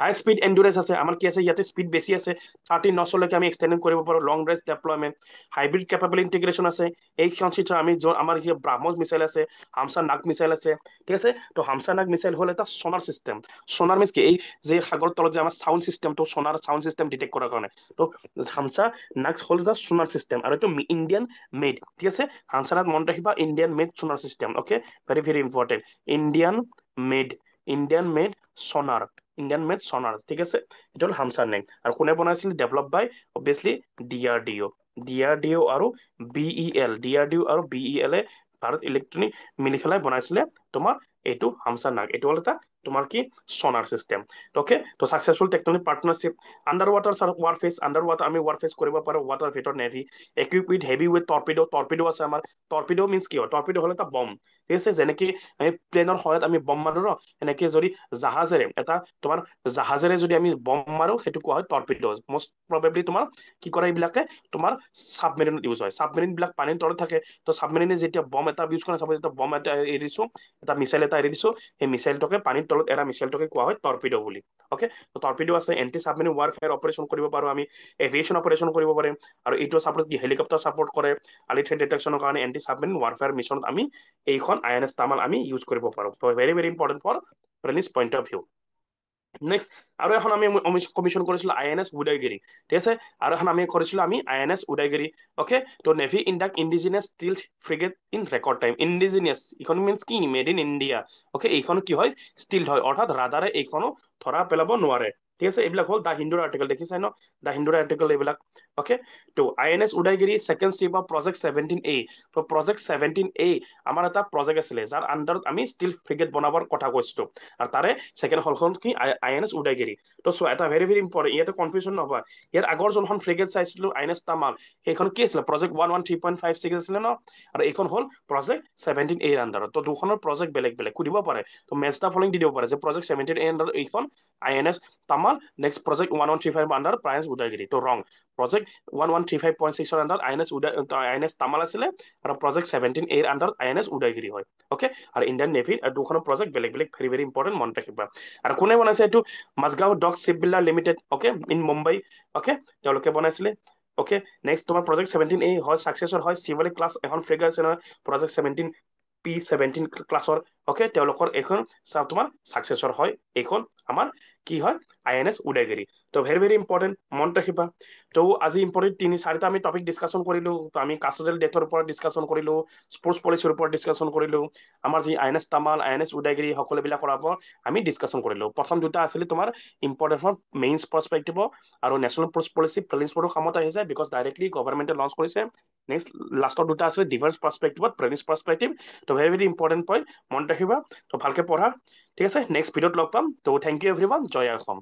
হাই স্পীড এন্ডুৰেন্স আছে আমাৰ কি আছে ইয়াতে স্পীড বেছি আছে 30 নচলৈকে আমি এক্সটেন্ড কৰিব পাৰো লং ৰেঞ্জ ডেপ্লয়মেন্ট হাইব্ৰিড কেপেবল ইন্টিগ্ৰেশ্যন আছে এই কনচিডাৰ আমি আমাৰ যে ব্ৰাহ্মছ মিছাইল আছে হামসা নাগ মিছাইল আছে ঠিক আছে তো হামসা নাগ মিছাইল হ'ল এটা সোনাৰ সিস্টেম সোনাৰ মিন্স কি এই যে সাগৰ তলত যে আমাৰ সাউন্ড সিস্টেম তো সোনাৰ সাউন্ড সিস্টেম ডিটেক্ট কৰাৰ কাৰণে তো হামসা নাগ হ'ল এটা সোনাৰ সিস্টেম আৰু এইটো ইণ্ডিয়ান মেড ঠিক আছে হামসা নাগ মনত ৰাখিবা Indian made sonar system okay very very important Indian made sonar ঠিক আছে এইটো হ'ল হামসা নাগ আৰু কোনে বনাইছিল ডেভেলপ বাই অবভিয়াছলি DRDO আৰু BEL এ ভাৰত ইলেক্ট্ৰনিক মিলি পেলাই বনাইছিলে তোমাৰ এইটো হামসা নাগ এইটো হ'ল এটা তোমাৰ কি সোনাৰ সিস্টেম ওকে তো successful technic partnership under water under water আমি ওয়াৰফেস কৰিব পাৰো ৱাটাৰ ভিতৰত navy equip with heavy weight torpedo আছে আমাৰ টৰ্পিডো মিন্স কি হয় টৰ্পিডো হ'ল এটা বম ঠিক আছে যেনেকে আমি প্লেনৰ সহায়ত আমি বম মাৰো ন এনেকে যদি জাহাজেৰে যদি আমি বম মাৰো সেইটো কোৱা হয় টৰ্পিডো most probably তোমাৰ কি কৰে এইবিলাকে তোমাৰ সাবমেৰিনত ইউজ হয় সাবমেৰিন বিলাক পানীৰ তলত থাকে তো সাবমেৰিনে যেতিয়া বম এটা ইউজ কৰে চাব যেতিয়া বম এটা এৰিছো এটা মিছাইল এটা এৰি দিছো সেই মিছাইলটোকে পানীত তলত এৰা মিছাইলটোকে কোৱা হয় টৰ্পিডো বুলি ওকে তো টৰ্পিডো আছে এন্টি সাবমেৰিন ওয়াৰফেয়াৰ অপাৰেশ্যন কৰিব পাৰো আমি এভিয়েশ্যন অপাৰেশ্যন কৰিব পাৰিম আৰু এইটো সাপোৰ্ট কি হেলিকপ্টাৰ সাপোৰ্ট কৰে আৰ্লি থ্ৰেট ডিটেকশ্যনৰ কাৰণে এন্টি সাবমেৰিন ওয়াৰফেয়াৰ মিছনত আমি এইখন আইএনএছ তামাল আমি ইউজ কৰিব পাৰো তো very very important for prelims point of view next আৰু এখন আমি কমিশন কৰিছিলো আইএনএছ উদয়গিৰি ঠিক আছে আৰু এখন আমি কৰিছিলো আমি আইএনএছ উদয়গিৰি ওকে তো navy induct indigenous stealth frigate in record time indigenous এইখন মিনছ কি মেড ইন ইণ্ডিয়া ওকে এইখন কি হয় ষ্টিল হয় অৰ্থাৎ ৰাডাৰে এইখনো ধৰা পেলাব নোৱাৰে ঠিক আছে এইবিলাক হ'ল দা হিন্দুৰ আৰ্টিকেল দেখিছাই ন দা হিন্দুৰ আৰ্টিকেল এইবিলাক ওকে তো INS Udayagiri second step of project 17A তো প্ৰজেক্ট 17A আমাৰ এটা প্ৰজেক্ট আছিলে যাৰ আণ্ডাৰত আমি ষ্টিল ফ্ৰিগেট বনাবৰ কথা কৈছিলো আৰু তাৰে ছেকেণ্ড হলখন কি আইএনএছ উদয়গিৰি তো চোৱা এটা ভেৰি ভেৰি ইম্পৰ্টেণ্ট ইয়াতে কনফিউজন নহবা ইয়াৰ আগৰ যোনখন ফ্ৰিগেট চাইছিলো আইএনএছ তামাল সেইখন কি আছিলে প্ৰজেক্ট 113.56 আছিলে ন আৰু এইখন হ'ল প্ৰজেক্ট 17A আণ্ডাৰত তো দুখনৰ প্ৰজেক্ট বেলেগ বেলেগ সুধিব পাৰে তো মেচ দা ফলোইং দি দিব পাৰে যে প্ৰজেক্ট 17A আণ্ডাৰত এইখন আইএনএছ তামাল নেক্সট প্ৰজেক্ট 1135 আণ্ডাৰত আইএনএছ উদয়গিৰি তো ৰং প্ৰজেক্ট 1135.6 আণ্ডাৰত আইএনএছ তামাল আছিলে আৰু প্ৰজেক্ট 17A আণ্ডাৰত আইএনএছ উদয়গিৰি হয় ওকে আৰু ইণ্ডিয়ান নেভিৰ দুখনৰ প্ৰজেক্ট বেলেগ বেলেগ ভেৰি ভেৰি ইম্পৰ্টেণ্ট মনত ৰাখিবা আৰু কোনে বনাইছে এইটো Mazagaon dock ship builder limited okay in Mumbai okay তেওঁলোকে বনাইছিলে ওকে নেক্সট তোমাৰ প্ৰজেক্ট 17A হয় সাকচেছৰ হয় চিভলি ক্লাছ এখন ফ্ৰিগাৰ আছে নহয় প্ৰজেক্ট 17P17 ক্লাছৰ ওকে তেওঁলোকৰ এইখন তোমাৰ সাকচেছৰ হয় এইখন আমাৰ কি হয় আইএনএছ উদয়গিৰি তো ভেৰি ভেৰি ইম্পৰ্টেণ্ট মনত ৰাখিবা তো আজি ইম্পৰ্টেণ্ট তিনি চাৰিটা আমি টপিক ডিছকাশ্যন কৰিলো তো আমি কাষ্টডিয়েল ডেথৰ ওপৰত ডিছকাশ্যন কৰিলো স্পৰ্টছ পলিচিৰ ওপৰত ডিছকাশ্যন কৰিলো আমাৰ যি আইএনএছ তামাল আইএনএছ উদয়গিৰি সকলোবিলাকৰ ওপৰত আমি ডিছকাশ্যন কৰিলো প্ৰথম দুটা আছিলে তোমাৰ ইম্পৰ্টেণ্ট মেইনছ পাৰ্সপেক্টিভ আৰু নেশ্যনেল স্পৰ্টছ পলিচি প্ৰিলিমছ বোৰৰ কামত আহিছে বিকজ ডাইৰেক্টলি গভৰ্ণমেণ্টে লঞ্চ কৰিছে নেক্সট লাষ্টৰ দুটা আছিলে ডিফেন্স পাৰ্সপেক্টিভত প্ৰিলিমছ পাৰ্সপেক্টিভ তো ভেৰি ভেৰি ইম্পৰ্টেণ্ট পইণ্ট মনত ৰাখিবা তো ভালকে পঢ়া ঠিক আছে নেক্সট ভিডিঅ'ত লগ পাম তো থেংক ইউ এভৰিৱান জয় অসম